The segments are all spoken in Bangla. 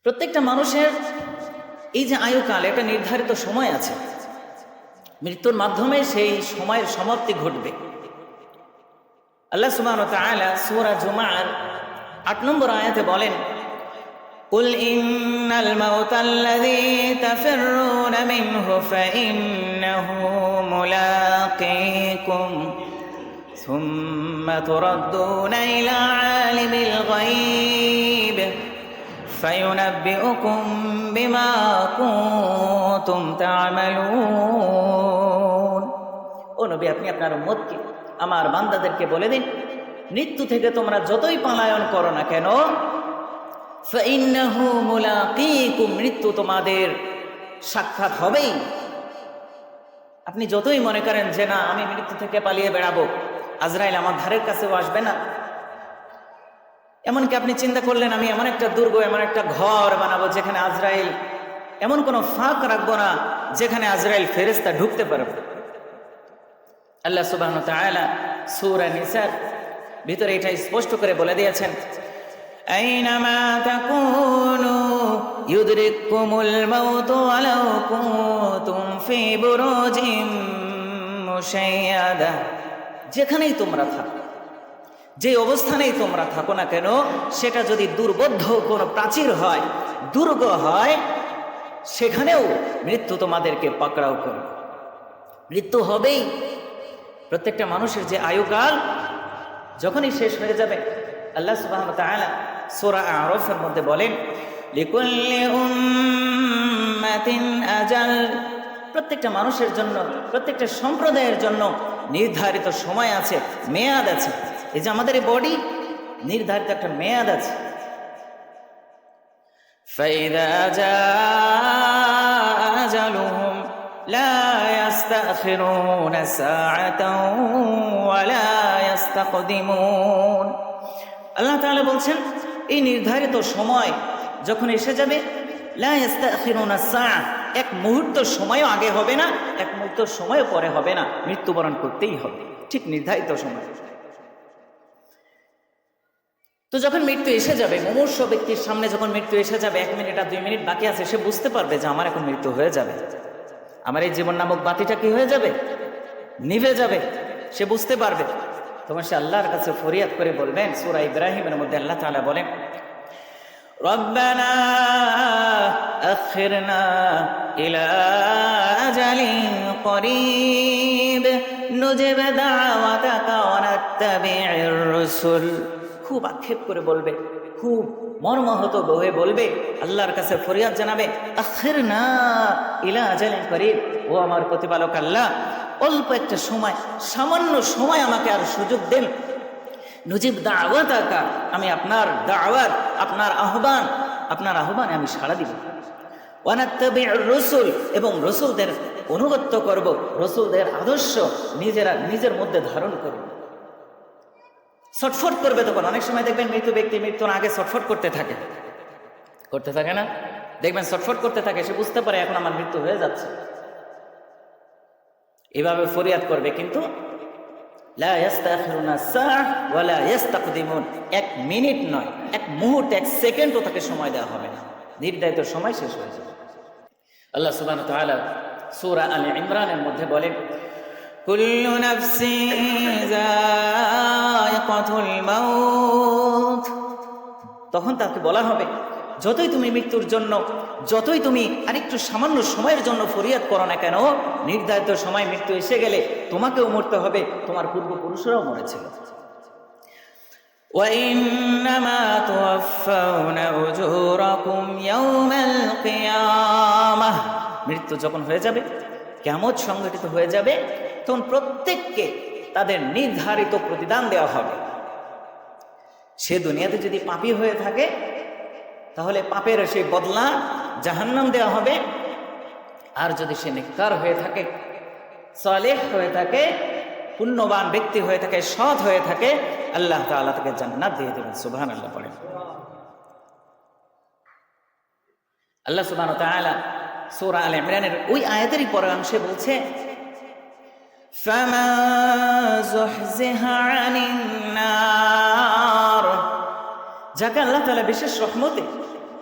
প্রত্যেকটা মানুষের এই যে আয়ুকাল, একটা নির্ধারিত সময় আছে। মৃত্যুর মাধ্যমে সেই সময়ের সমাপ্তি ঘটবে। আল্লাহ সুবহানাহু ওয়া তাআলা সূরা জুমার ৮ নম্বর আয়াতে বলেন, কুল ইন্নাল মাউতাল্লাযী তাফিররুনা মিনহু ফাইন্নাহু মুলাকীকুম সুম্মা তুরাদ্দুনা ইলা আলিমিল গায়ব ফায়ুনাব্বিউকুম বিমা কুনতুম তা'মালুন। ও নবী, আপনি আপনার উম্মতকে, আমার বান্দাদেরকে বলে দিন, মৃত্যু থেকে তোমরা যতই পলায়ন করো না কেন, ফাইন্নাহু মুলাকীকুম, মৃত্যু তোমাদের সাক্ষাৎ হবেই। আপনি যতই মনে করেন যে না, আমি মৃত্যু থেকে পালিয়ে বেড়াবো, আজরাইল আমার ধারের কাছেও আসবে না, এমনকি আপনি চিন্তা করলেন আমি এমন একটা দুর্গ, এমন একটা ঘর বানাবো যেখানে আজরাইল, এমন কোনো ফাঁক রাখবো না যেখানে আজরাইল ফেরেশতা ঢুকতে পারবে। আল্লাহ সুবহানাহু ওয়া তাআলা সূরা নিসার ভিতরে এটা স্পষ্ট করে বলে দিয়েছেন, আইনামা তাকুনু ইউদরিকুমুল মাউতু ওয়ালাউ কুনতুম ফি বুরুজিম মুশাইয়াদা। যেখানেই তোমরা থাকো, যে অবস্থানেই তোমরা থাকো না কেন, সেটা যদি দুর্বোধ্য কোনো প্রাচীর হয়, দুর্গ হয়, সেখানেও মৃত্যু তোমাদেরকে পাকড়াও করবে। মৃত্যু হবেই। প্রত্যেকটা মানুষের যে আয়ুকাল যখনই শেষ হয়ে যাবে, আল্লাহ সুবহানাহু ওয়া তাআলা সূরা আরাফের মধ্যে বলেন, লিকুল্লি উম্মাতিন আজাল, প্রত্যেকটা মানুষের জন্য, প্রত্যেকটা সম্প্রদায়ের জন্য নির্ধারিত সময় আছে, মেয়াদ আছে। এই যে আমাদের এই বডি, নির্ধারিত একটা মেয়াদ আছে। ফাইযা জাআ আজালুহুম লা ইস্তাখিরুনা সাআতাও ওয়া লা ইস্তাকদিমুন। আল্লাহ তাআলা বলছেন, এই নির্ধারিত সময় যখন এসে যাবে, লা ইস্তাখিরুনা সাআ, এক মুহূর্ত সময়ও আগে হবে না, এক মুহূর্ত সময়ও পরে হবে না, মৃত্যুবরণ করতেই হবে, ঠিক নির্ধারিত সময়। তো যখন মৃত্যু এসে যাবে, মুমূর্ষু ব্যক্তির সামনে যখন মৃত্যু এসে যাবে, 1 মিনিট আর 2 মিনিট বাকি আছে, সে বুঝতে পারবে যে আমার এখন মৃত্যু হয়ে যাবে, আমার এই জীবন নামক বাতিটা কি হয়ে যাবে, নিভে যাবে। সে বুঝতে পারবে। তখন সে আল্লাহর কাছে ফরিয়াদ করে বলবেন, সূরা ইব্রাহিমের মধ্যে আল্লাহ তাআলা বলেন, রব্বানা আখিরনা ইলা আজালিন করিব নুজিব দাওয়াতাকা ওয়া নাত্তাবি'র রাসূল। খুব আক্ষেপ করে বলবে, খুব মর্মাহত হয়ে বলবে, আল্লাহর কাছে ফরিয়াদ জানাবে, আখিরনা ইলা আজালিন করিব, ও আমার প্রতিপালক আল্লাহ, অল্প একটা সময়, সামান্য সময় আমাকে আর সুযোগ দেন। নুজিব দাওয়াতাকা, আমি আপনার দাওয়াত, আপনার আহ্বানে আমি সাড়া দিব। ওয়া নাত্তাবি'র রাসূল, এবং রাসূলদের অনুগত্য করব, রাসূলদের আদর্শ নিজের মধ্যে ধারণ করব। ছটফট করবে তখন। অনেক সময় দেখবেন মৃত্যু ব্যক্তি মৃত্যুর আগে ছটফট করতে থাকে না, দেখবেন ছটফট করতে থাকে, সে বুঝতে পারে এখন আমার মৃত্যু হয়ে যাচ্ছে, এভাবে ফরিয়াদ করবে। কিন্তু লা ইস্তাখিরুনা সাআ ওয়া লা ইস্তাকদিমুন, 1 মিনিট নয়, 1 মুহূর্ত, 1 সেকেন্ডও তাকে সময় দেওয়া হবে না, নির্ধারিত সময় শেষ হয়ে যাবে। আল্লাহ সুবহানাহু ওয়া তাআলা সূরা আলে ইমরানের মধ্যে বলেন, কুল্লু নাফসিন যায়িকাতুল মাউত, তখন তাকে বলা হবে, যতই তুমি মৃত্যুর জন্য, যতই তুমি আরেকটু সামান্য সময়ের জন্য ফরিয়াদ করো না কেন, নির্ধারিত সময় মৃত্যু এসে গেলে তোমাকেও মরতে হবে, তোমার পূর্বপুরুষরাও মরেছিল। ওয়া ইন্নামা তুওয়াফাউনা উজুরাকুম ইয়াওমাল কিয়ামাহ, মৃত্যু যখন হয়ে যাবে, কিয়ামত সংঘটিত হয়ে যাবে, তখন প্রত্যেককে তাদের নির্ধারিত প্রতিদান দেওয়া হবে। সে দুনিয়াতে যদি পাপী হয়ে থাকে, তাহলে পাপের সেই বদলা জাহান্নাম দেওয়া হবে। আর যদি সে নেককার হয়ে থাকে, সালেহ হয়ে থাকে, পুণ্যবান ব্যক্তি হয়ে থাকে, সৎ হয়ে থাকে, আল্লাহ তাআলা তাকে জান্নাত দিয়ে দেবেন। সুবহানাল্লাহ পড়েন। আল্লাহ সুবহানাহু ওয়া তাআলা সূরা আলে ইমরানের ওই আয়াতেরই পরের অংশে বলছে, ফামান যুহজিহা আনিন নার, যাকে আল্লাহ তাআলা বিশেষ রহমতে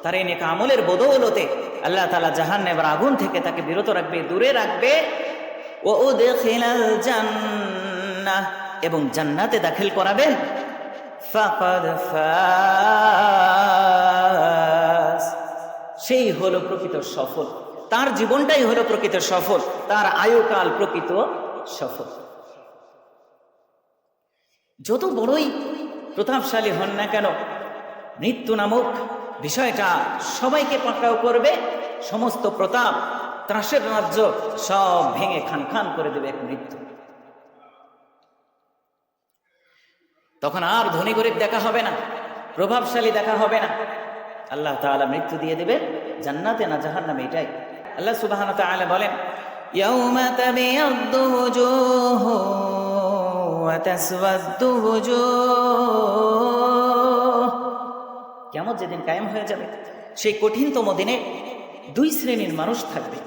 তার এই নেক আমলের বদৌলতে আল্লাহ তাআলা জাহান্নামের আগুন থেকে তাকে বিরত রাখবে, দূরে রাখবে। ও উদখিলাল জান্নাহ, এবং জান্নাতে দাখিল করাবেন। ফাকাদ ফাজ, সেই হলো প্রকৃত সফল। তার জীবনটাই হলো প্রকৃত সফল, তার আয়ুকাল প্রকৃত সফল। যত বড়ই প্রতাপশালী হন না কেন, মৃত্যু নামক বিষয়টা সবাইকে পাকড়াও করবে। সমস্ত প্রতাপ, ত্রাসের রাজ্য সব ভেঙে খান খান করে দেবে এক মৃত্যু। তখন আর ধনী গরিব দেখা হবে না, প্রভাবশালী দেখা হবে না। আল্লাহ তাআলা মৃত্যু দিয়ে দেবে জান্নাতে না জাহান্নামে, এটাই আল্লাহ সুবহানাহু ওয়া তাআলা বলেন, ইয়াউমা তাবিয়াদ্দু ওয়ুজুহু ওয়া তাসওয়াদ্দু ওয়ুজুহ। কিয়ামত যেদিন কায়েম হয়ে যাবে, সেই কঠিনতম দিনে দুই শ্রেণীর মানুষ থাকবে।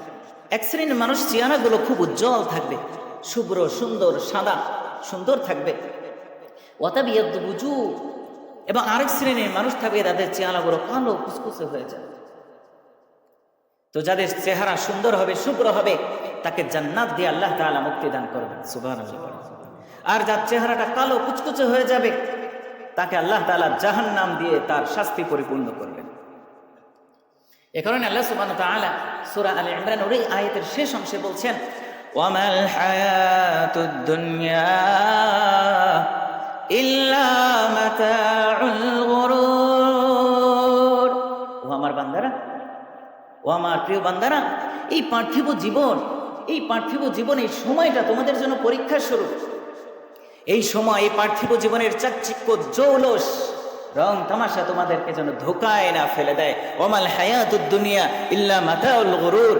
এক শ্রেণীর মানুষ চেহারাগুলো খুব উজ্জ্বল থাকবে, শুভ্র সুন্দর সাদা সুন্দর থাকবে। ওয়া তাবিয়াদ্দু ওয়ুজুহ, এবং আরেক শ্রেণীর মানুষ থাকবে তাদের চেহারাগুলো কালো কুচকুচে হয়ে যাবে। তো যাদের চেহারা সুন্দর হবে, শুভ্র হবে, তাকে জান্নাত দিয়ে আল্লাহ তাআলা মুক্তি দান করবেন, সুবহানাল্লাহ। আর যার চেহারাটা কালো কুচকুচে হয়ে যাবে, তাকে আল্লাহ তাআলা জাহান্নাম দিয়ে তার শাস্তি পরিপূর্ণ করবেন। এ কারণে আল্লাহ সুবহানাহু ওয়া তাআলা সূরা আলে ইমরান ওই আয়াতের শেষ অংশে বলছেন, ওয়ামাল হায়াতুদ দুনিয়া ইল্লা মাতাউল গুরুর। ও আমার বান্দারা, ও আমার প্রিয় বান্দারা, এই পার্থিব জীবন, এই সময়টা তোমাদের জন্য পরীক্ষা স্বরূপ। এই সময়, এই পার্থিব জীবনের চাকচিক্য জৌলস রং তামাশা তোমাদেরকে যেন ধোকায় না ফেলে দেয়। ওয়ামাল হায়াতুদ দুনিয়া ইল্লা মাতাউল গুরুর।